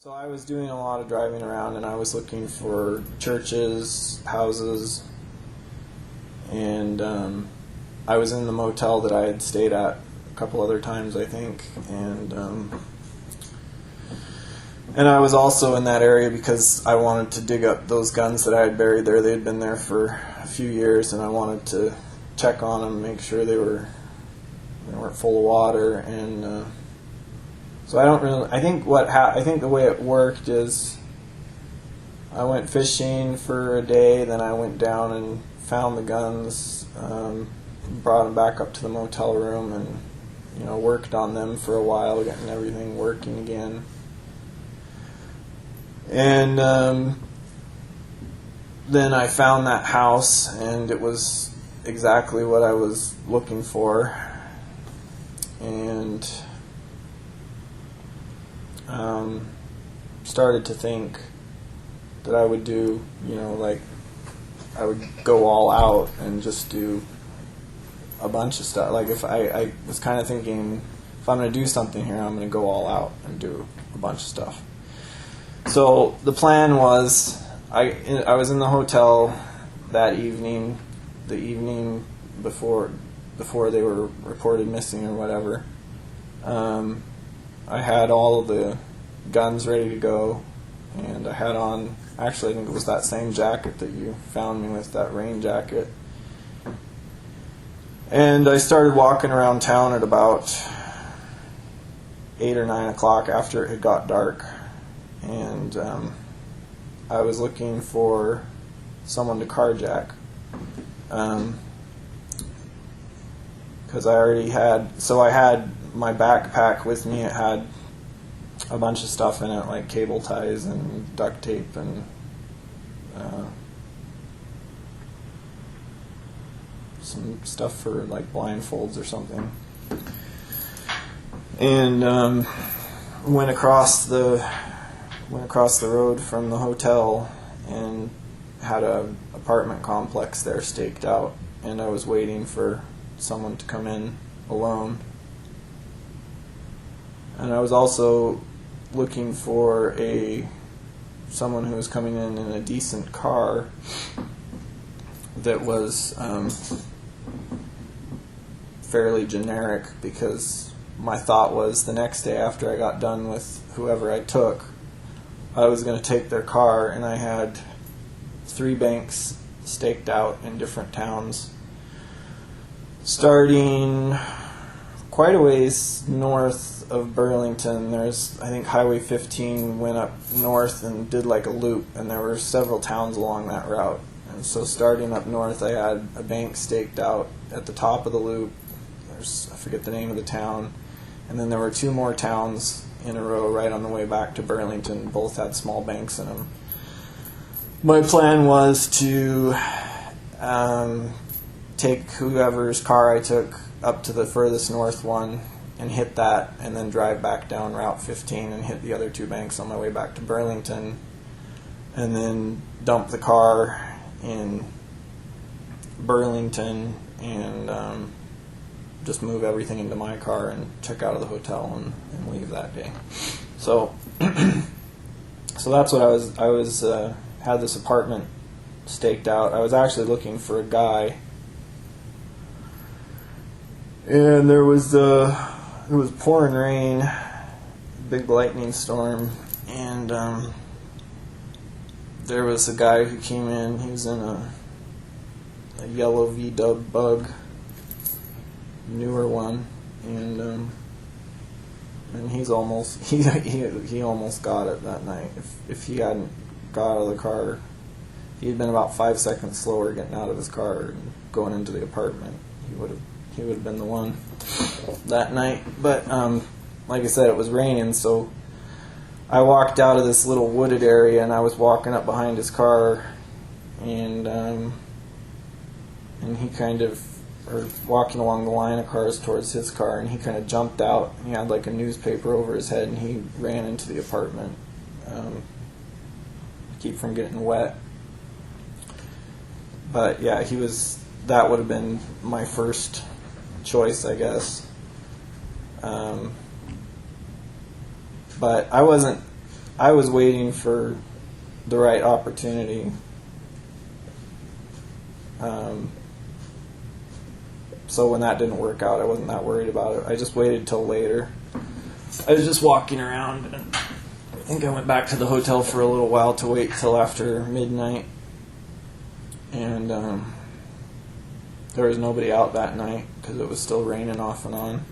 So I was doing a lot of driving around, and I was looking for churches, houses, and I was in the motel that I had stayed at a couple other times, I think, and I was also in that area because I wanted to dig up those guns that I had buried there. They had been there for a few years, and I wanted to check on them, make sure they weren't full of water, and so I don't really. I think I think the way it worked is I went fishing for a day, then I went down and found the guns, brought them back up to the motel room, and worked on them for a while, getting everything working again. And then I found that house, and it was exactly what I was looking for, and started to think that I would do, I would go all out and just do a bunch of stuff. Like if I was kind of thinking, if I'm going to do something here, I'm going to go all out and do a bunch of stuff. So the plan was, I was in the hotel that evening, the evening before they were reported missing or whatever. I had all of the guns ready to go, and I had on, actually I think it was that same jacket that you found me with, that rain jacket. And I started walking around town at about 8 or 9 o'clock after it had got dark. And I was looking for someone to carjack, because I had my backpack with me. It had a bunch of stuff in it, like cable ties and duct tape and some stuff for like blindfolds or something. And went across the road from the hotel and had an apartment complex there staked out, and I was waiting for someone to come in alone. And I was also looking for someone who was coming in a decent car that was fairly generic, because my thought was the next day after I got done with whoever I took, I was going to take their car, and I had 3 banks staked out in different towns, starting quite a ways north of Burlington. There's, I think, Highway 15 went up north and did like a loop, and there were several towns along that route. And so starting up north, I had a bank staked out at the top of the loop. I forget the name of the town. And then there were 2 more towns in a row right on the way back to Burlington. Both had small banks in them. My plan was to take whoever's car I took up to the furthest north one and hit that, and then drive back down Route 15 and hit the other 2 banks on my way back to Burlington, and then dump the car in Burlington and just move everything into my car and check out of the hotel and leave that day. So so that's what I was had this apartment staked out. I was actually looking for a guy, and it was pouring rain, big lightning storm, and there was a guy who came in. He was in a yellow V-dub Bug, newer one, and he almost got it that night. If he hadn't got out of the car, he had been about 5 seconds slower getting out of his car and going into the apartment, he would have been the one that night. But like I said, it was raining, so I walked out of this little wooded area, and I was walking up behind his car, and he kind of, or walking along the line of cars towards his car, and he kind of jumped out. He had like a newspaper over his head, and he ran into the apartment to keep from getting wet. But yeah, that would have been my first choice, I guess. But I wasn't I was waiting for the right opportunity. So when that didn't work out, I wasn't that worried about it. I just waited till later. I was just walking around, and I think I went back to the hotel for a little while to wait till after midnight. And there was nobody out that night because it was still raining off and on.